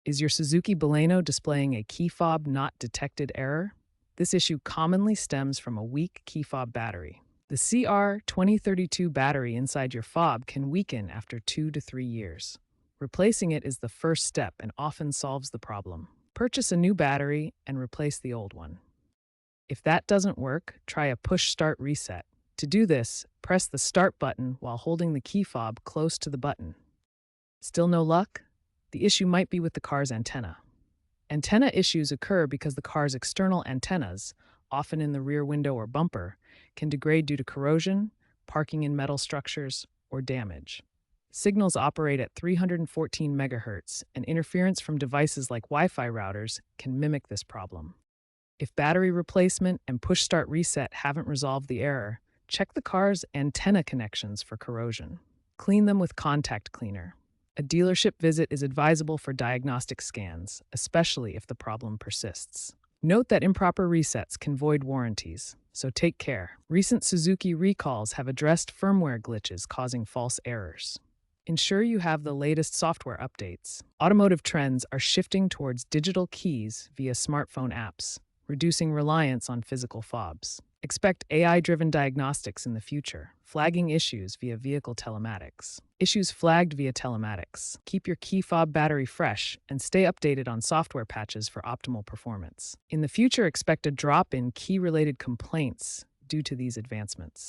Is your Suzuki Baleno displaying a key fob not detected error? This issue commonly stems from a weak key fob battery. The CR2032 battery inside your fob can weaken after 2 to 3 years. Replacing it is the first step and often solves the problem. Purchase a new battery and replace the old one. If that doesn't work, try a push start reset. To do this, press the start button while holding the key fob close to the button. Still no luck? The issue might be with the car's antenna. Antenna issues occur because the car's external antennas, often in the rear window or bumper, can degrade due to corrosion, parking in metal structures, or damage. Signals operate at 314 MHz, and interference from devices like Wi-Fi routers can mimic this problem. If battery replacement and push start reset haven't resolved the error, check the car's antenna connections for corrosion. Clean them with contact cleaner. A dealership visit is advisable for diagnostic scans, especially if the problem persists. Note that improper resets can void warranties, so take care. Recent Suzuki recalls have addressed firmware glitches causing false errors. Ensure you have the latest software updates. Automotive trends are shifting towards digital keys via smartphone apps, reducing reliance on physical fobs. Expect AI-driven diagnostics in the future, flagging issues via vehicle telematics. Issues flagged via telematics. Keep your key fob battery fresh and stay updated on software patches for optimal performance. In the future, expect a drop in key-related complaints due to these advancements.